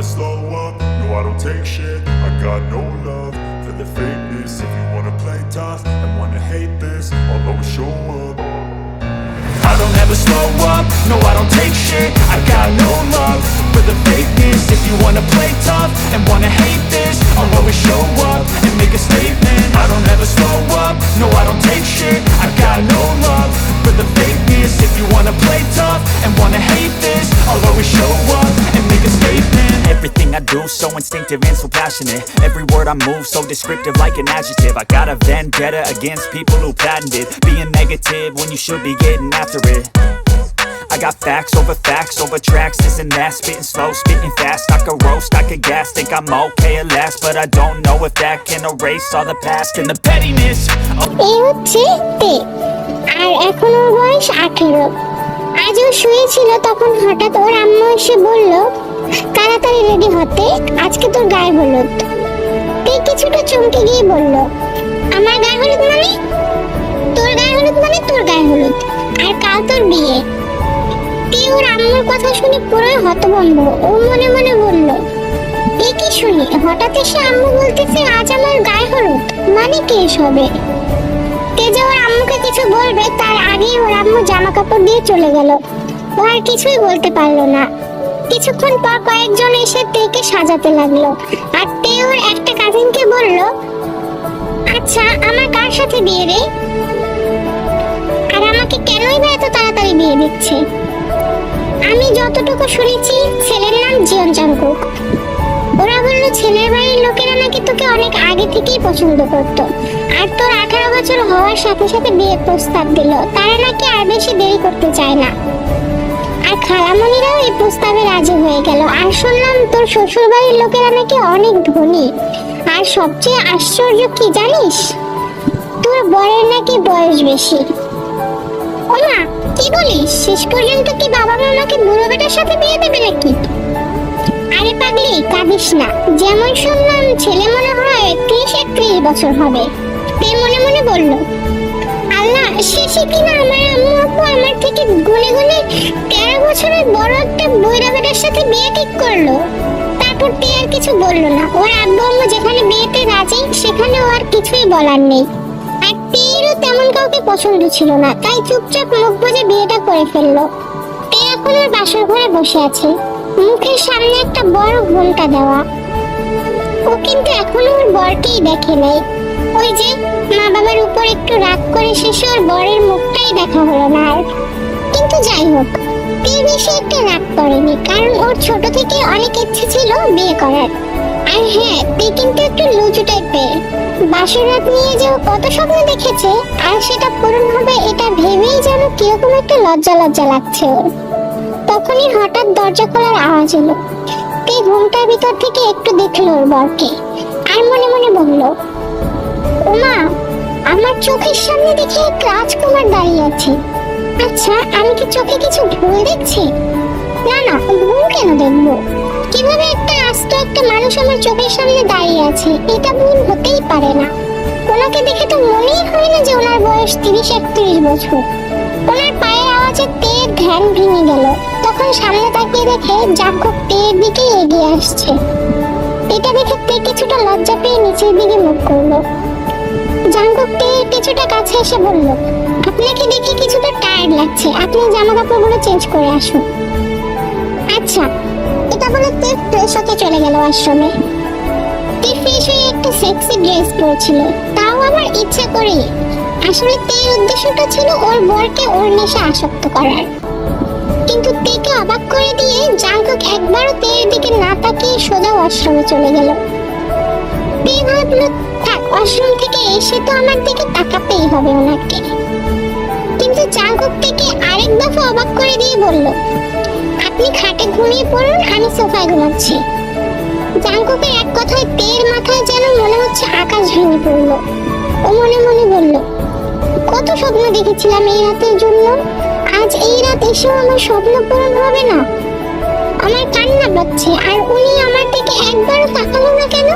slow up, no I don't take shit. I got no love for the fakeness. If you wanna play tough and wanna hate this, I'll always show up. I don't ever slow up, no I don't take shit. I got no love for the fakeness. If you wanna play tough and wanna hate this, I'll always show up and make a statement. I don't ever slow up, no I don't take shit. I got no love for the fakeness. If you wanna play tough and wanna hate this, I'll always show up and make a statement. Everything I do so instinctive and so passionate. Every word I move so descriptive like an adjective. I got a vendetta against people who patented being negative when you should be getting after it. I got facts over tracks, this and that. Spitting slow, spitting fast. I could roast, I could gas. Think I'm okay at last, but I don't know if that can erase all the past and the pettiness of... এই হচ্ছে তে, আর এখন ওর বয়স 18। আজ ও শুয়েছিল, তখন হঠাৎ ওর আম্মু এসে বলল তাড়াতাড়ি রেডি হতে, আজকে তোর গায়ে হলুদ। তে কিছুটা চমকে গিয়ে বলল, আমার গায়ে হলুদ মানে? তোর গায়ে হলুদ মানে তোর গায়ে হলুদ, আর কাল তোর বিয়ে। তে ওর আম্মুর কথা শুনে পুরো হতভম্ব। ও মনে মনে বলল, এ কি শুনি, হঠাৎ এসে আম্মু বলতেছে আজ আমার গায়ে হলুদ, মানে কি এসবে? তে যে ওর আম্মুকে কিছু বলবে তার আগেই ওর আম্মু জামা কাপড় দিয়ে চলে গেল। ও আর কিছুই বলতে পারলো না। কিছুক্ষণ পর কয়েকজন এসে তেকে সাজাতে লাগলো, আর তে ওর একটা কাজিনকে বলল, আচ্ছা আমার কার সাথে বিয়ে রে, আর আমাকে কেনই বা এত তাড়াতাড়ি বিয়ে দিচ্ছে? আমি যতটুকু শুনেছি ছেলের নাম জিয়ন জাংকুক। ওরা বললো ছেলের বাড়ির লোকেরা নাকি তোকে অনেক আগে থেকেই পছন্দ করত, আর তোর 18 বছর হওয়ার সাথে সাথে বিয়ের প্রস্তাব দিল। তারা নাকি আর বেশি দেরি করতে চায় না, আর খালামণিরাও এই প্রস্তাবে রাজি হয়ে গেল। আর শুনলাম তোর শ্বশুর বাড়ির লোকেরা নাকি অনেক ধনী, আর সবচেয়ে আশ্চর্য কি জানিস, তোর বরের নাকি বয়স বেশি। ওমা, কি বলিস? শেষ পর্যন্ত কি বাবা মা আমাকে বুড়ো বেটার সাথে বিয়ে দেবে নাকি? আরে পাগলি, কাঁদিস না। যেমন শুনলাম ছেলে মনে হয় 30-31 বছর হবে। তে মনে মনে বলল, আল্লাহ, শেষে কিনা আমার আম্মু আপু আমার থেকে গুনে গুনে 13 বছরের বড় একটা বুড়া বেটার সাথে বিয়ে ঠিক করলো। তারপর তে আর কিছু বললো না। ওর আব্বু আম্মু যেখানে বিয়েতে রাজি, সেখানে ও আর কিছুই বলার নেই। আর তেরও তেমন কাউকে পছন্দ ছিল না, তাই চুপচাপ মুখ বুজে বিয়েটা করে ফেললো। তে এখন ওর বাসর ঘরে বসে আছে, মুখের সামনে একটা বড় ঘোমটা দেওয়া। ও কিন্তু এখনো ওর বরকেই দেখে নাই। ওই যে মা বাবার উপর একটু রাগ করে শেষে ওর বরের মুখটাই দেখা হলো না আর। কিন্তু যাই হোক, তে বেশি একটা রাগ করেনি, কারণ ওর ছোট থেকে অনেক ইচ্ছে ছিল বিয়ে করার। আর হ্যাঁ, তে কিন্তু একটু লুচু টাইপের। বাসর রাত নিয়ে যে ও কত স্বপ্ন দেখেছে, আর সেটা পূরণ হবে এটা ভেবেই যেন কিরকম একটা লজ্জা লজ্জা লাগছে ওর। তখনই হঠাৎ দরজা খোলার আওয়াজ এলো। তে ঘুমটার ভিতর থেকে একটু দেখলো ওর বরকে, আর মনে মনে বলল, ওমা, আমার চোখের সামনে দেখে এক রাজকুমার দাঁড়িয়ে আছে। আচ্ছা, আমি কি চোখে কিছু ভুল দেখছি? না না, ভুল কেন দেখবো? কিভাবে একটা আস্ত একটা মানুষ আমার চোখের সামনে দাঁড়িয়ে আছে? এটা ভুল হতেই পারে না। ওনাকে দেখে তো মনেই হয় না যে ওনার বয়স 30-31 বছর। ওনার পায়ের আওয়াজে তের ধ্যান ভেঙে গেল। তখন সামনে তাকিয়ে দেখে জাংকুক তের দিকে এগিয়ে আসছে। এটা দেখে তে কিছুটা লজ্জা পেয়ে নিচের দিকে মুখ করলো। জাংকুক তের কিছুটা কাছে এসে বলল, আপনাকে দেখে কিছুটা টায়ার্ড লাগছে, আপনি জামা কাপড়গুলো চেঞ্জ করে আসুন। আচ্ছা, এটা বলে তে ফ্রেশ হতে চলে গেল আশ্রমে। তে ফ্রেশ হয়ে একটা সেক্সি ড্রেস পরেছিল, তাও আমার ইচ্ছা করে। আসলে তের উদ্দেশ্যটা ছিল ওর বরকে ওর নেশা আসক্ত করার। কিন্তু তেকে অবাক করে দিয়ে জাংকুক একবারও তের দিকে না তাকিয়ে সোজা আশ্রমে চলে গেল। তে ভাবলো, থাক, আশ্রম থেকে এসে তো আমার দিকে তাকাতেই হবে ওনাকে। কিন্তু জাংকুক থেকে আরেক দফা অবাক করে দিয়ে বলল, আপনি খাটে ঘুমিয়ে পড়ুন, আমি সোফায় ঘুমাচ্ছি। জাংকুকের এক কথায় তের মাথায় যেন মনে হচ্ছে আকাশ ভেঙে পড়লো। ও মনে মনে বলল, কত স্বপ্ন দেখেছিলাম এই রাতের জন্য, আজ এই রাত এসেও আমার স্বপ্ন পূরণ হবে না। আমার কান্না পাচ্ছে, আর উনি আমার দিকে একবারও তাকালো না কেন?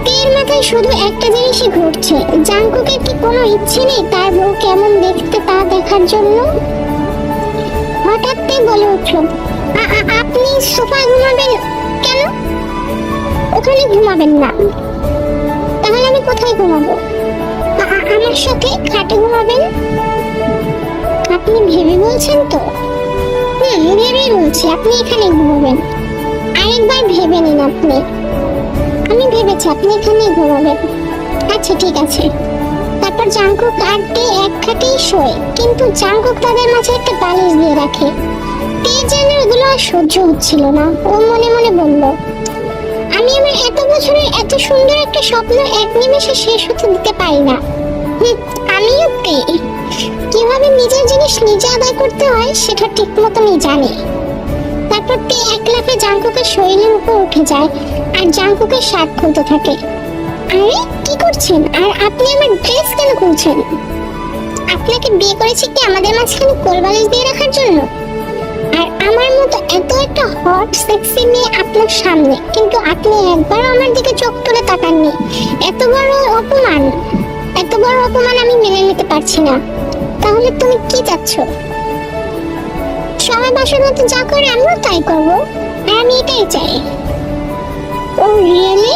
তের মাথায় শুধু একটা জিনিসই ঘুরছে, জাংকুকের কি কোনো ইচ্ছে নেই তার বউ কেমন দেখতে তা দেখার জন্য? হঠাৎ তে বলে উঠল, আপনি সোফায় ঘুমাবেন কেন? ঘুমাবেন না। তাহলে আমি কোথায় ঘুমাবো? আমার সাথে খাটে ঘুমাবেন? আপনি ভেবে বলছেন তো? ভেবে বলছি, আপনি এখানে ঘুমাবেন। আরেকবার ভেবে নিন আপনি। আমি ভেবেছি আপনি এখানেই ঘুমাবেন। আচ্ছা ঠিক আছে। তারপর জাংকুক আর তে এক খাটেই শোয়, কিন্তু জাংকুক তাদের মাঝে একটা বালিশ দিয়ে রাখে। তে যেন এগুলো আর সহ্য হচ্ছিল না। ও মনে মনে বলল, আমি আমার এত বছরের এত সুন্দর একটা স্বপ্ন এক নিমেষে শেষ হতে দিতে পারি না। আমিও তে কিভাবে নিজের জিনিস নিজে আদায় করতে হয় সেটা ঠিক মতনই জানি। তারপর তে এক লাফে জাংকুকের শরীরের উপর উঠে যায় আর জাংকুকের শার্ট খুলতে থাকে। আরে কি করছেন? আর আপনি আমার ড্রেস কেন খুলছেন? আপনাকে বিয়ে করেছি কি আমাদের মাঝখানে কোলবালিশ দিয়ে রাখার জন্য? আর আমার মতো এত একটা হট সেক্সি মেয়ে আপনার সামনে, কিন্তু আপনি একবারও আমার দিকে চোখ তুলে তাকাননি। এত বড় অপমান, এত বড় অপমান আমি মেনে নিতে পারছি না। তাহলে তুমি কি চাচ্ছ? সবাই বাসার মতো যা করে আমিও তাই করবো, আর আমি এটাই চাই। ও রিয়েলি?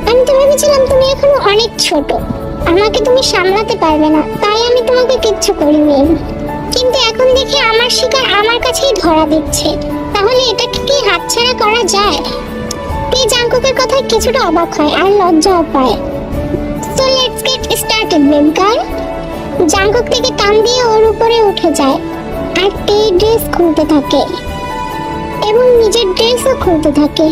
আমি তো ভেবেছিলাম তুমি এখনো অনেক ছোট, আমাকে তুমি সামলাতে পারবে না, তাই আমি তোমাকে কিচ্ছু করিনি। কিন্তু এখন দেখি আমার শিকার আমার কাছেই ধরা দিচ্ছে। তাহলে এটাকে কি হাতছাড়া করা যায়? তে জাংকুকের কথায় কিছুটা অবাক হয় আর লজ্জাও পায়। So let's get started baby girl. Jungkook থেকে টান দিয়ে ওর উপরে উঠে যায় আর তে ড্রেস খুলতে থাকে এবং নিজের ড্রেসও খুলতে থাকে।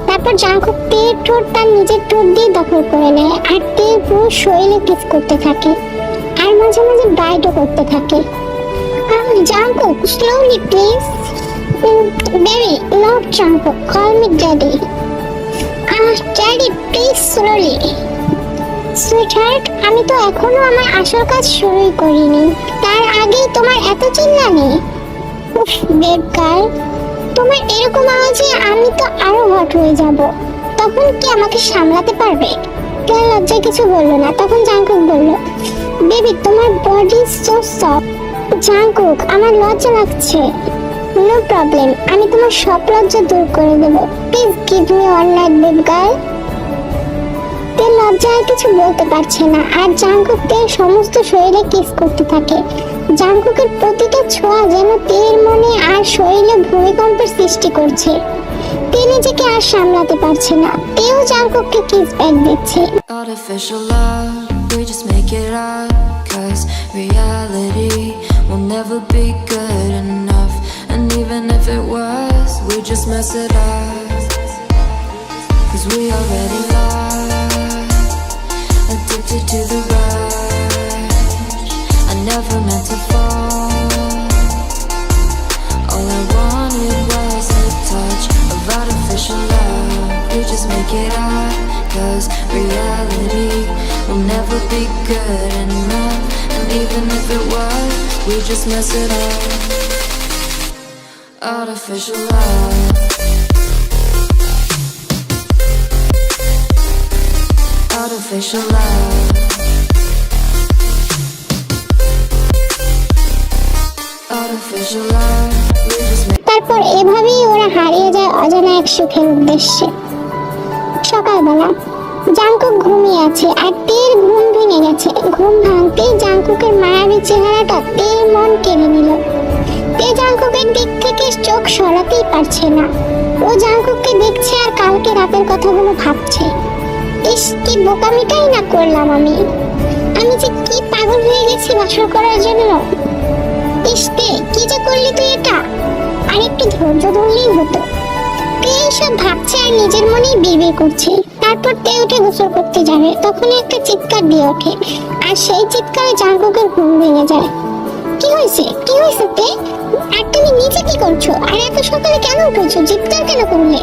তারপর জাংকুক তের ঠোঁট তার নিজের ঠোঁট দিয়ে দখল করে নেয় আর তের পুরো শরীরে কিস করতে থাকে আর মাঝে মাঝে বাইটও করতে থাকে। Jungkook, slowly please. Baby, not Jungkook, call me daddy. Daddy please, slowly. Sweetheart, আমি তো এখনো আমার আসল কাজ শুরুই করিনি, তার আগেই তোমার এত চিল্লানি। উফ বেব গার্ল, তোমার এরকম আওয়াজে আমি তো আরো হট হয়ে যাব। তখন কি আমাকে সামলাতে পারবে? কেন লজ্জায় কিছু বললো না। তখন জাংকুক বলল, বেবি তোমার বডি সো সফট। জাংকুক, আমার লজ্জা লাগছে। নো প্রবলেম, আমি তোমার সব লজ্জা দূর করে দেব। Please give me one night babe girl. তে লজ্জায় কিছু বলতে পারছে না আর জাংকুক তের সমস্ত শরীরে কিস করতে থাকে। জাংকুকের প্রতিটা ছোঁয়া যেন তের মনে আর শরীরে ভূমিকম্পের সৃষ্টি করছে। তে নিজেকে আর সামলাতে পারছে না। তেও জাংকুককে কিস ব্যাক দিচ্ছে। Artificial love, we just make it up, 'cause reality will never be good enough. And even if it was, we just mess it up, 'cause we already lost, addicted to the rush. I never meant to fall. All I wanted was a touch of artificial love. We just make it up, 'cause reality will never be good enough. And even if it was, we just mess it up. Artificial love. Artificial love. Artificial love. We just make তারপর এভাবেই ওরা হারিয়ে যায় অজানা এক সুখের উদ্দেশ্যে। সকালবেলা জাংকুক ঘুমিয়ে আছে আর তের ঘুম ভেঙে গেছে। ঘুম ভাঙতেই জাংকুকের মায়াবী চেহারাটা তের মন কেড়ে নিল। তে জাংকুকের দিক থেকে চোখ সরাতেই পারছে না। ও জাংকুককে দেখছে আর কালকে রাতের কথাগুলো ভাবছে। ইস, কি বোকামিটাই না করলাম আমি। আমি যে কি পাগল হয়ে গেছি বাসর করার জন্য। ইস তে, কি যে করলি তুই এটা। আর একটু ধৈর্য ধরলেই হতো। তে এইসব ভাবছে আর নিজের মনেই বিড়বিড় করছে। তারপর তে উঠে গোসল করতে যাবে, তখনই একটা চিৎকার দিয়ে ওঠে আর সেই চিৎকারে জাংকুকের ঘুম ভেঙে যায়। কি হয়েছে? কি হয়েছে তে? আর তুমি নিচে কি করছো? আর এত সকালে কেন উঠেছো? চিৎকার কেন করলে?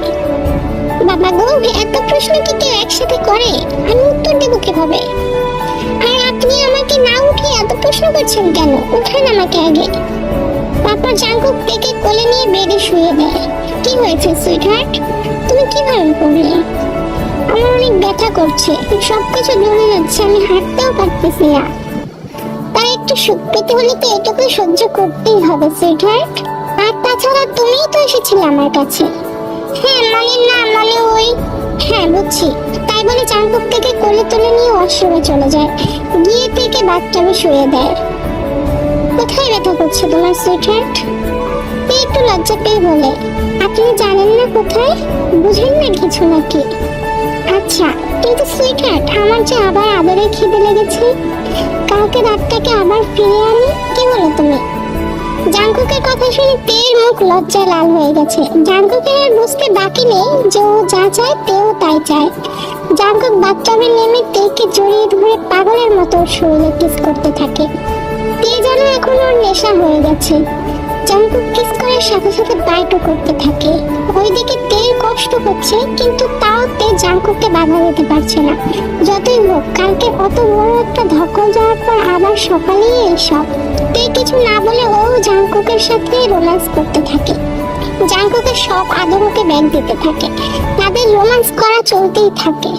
বাবা গো, এত প্রশ্ন কি কেউ একসাথে করে? আমি উত্তর দেবো কিভাবে? আর আপনি আমাকে না উঠিয়ে এত প্রশ্ন করছেন কেন? উঠান আমাকে আগে। তারপর জাংকুক তেকে কোলে নিয়ে বেডে শুয়ে দেয়। কি হয়েছে সুইটহার্ট? তুমি কিভাবে পড়লে? আমার অনেক ব্যথা করছে, সবকিছু ধরে যাচ্ছে, আমি হাঁটতেও পারতেছি না। তাই একটু সুখ পেতে হলে তো এটুকু সহ্য করতেই হবে সুইটহার্ট। আর তাছাড়া তুমিই তো এসেছিলে আমার কাছে। হ্যাঁ মানে না, মানে ওই, হ্যাঁ বুঝছি। তাই বলে জাঙ্কুক থেকে কোলে তুলে নিয়ে ওয়াশরুমে চলে যায়, গিয়ে থেকে বাথটাবে শুয়ে দেয়। কোথায় ব্যথা করছে তোমার সুইটহার্ট? একটু লজ্জা পেয়ে বলে, আপনি জানেন না কোথায়? বুঝেন না কিছু নাকি? আচ্ছা, কিন্তু সুইটহার্ট, আমার যে আবার আদরে খিদে লেগেছে, কালকে রাতটাকে আবার ফিরে আনি, কি বলো তুমি? জাঙ্কুকের কথা শুনে তের মুখ লজ্জায় লাল হয়ে গেছে। জাঙ্কুকের আর বুঝতে বাকি নেই যে ও যা চায় তেও তাই চায়। জাঙ্কুক বাথটাবে নেমে তেকে জড়িয়ে ধরে পাগলের মতো ওর শরীরে কিস করতে থাকে। তে যেন এখন ওর নেশা হয়ে গেছে। জাঙ্কুক কিস করার সাথে সাথে বাইটও করতে থাকে। ওইদিকে তের কষ্ট হচ্ছে, কিন্তু তাও তে জাঙ্কুককে বাধা দিতে পারছে না। যতই হোক, কালকে অত বড় একটা ধকল যাওয়ার পর আবার সকালেই এইসব। তে কিছু না বলে ও জাঙ্কুকের সাথে রোম্যান্স করতে থাকে। জাঙ্কুকের সব আদর ওকে ব্যাগ দিতে থাকে। তাদের রোম্যান্স করা চলতেই থাকে।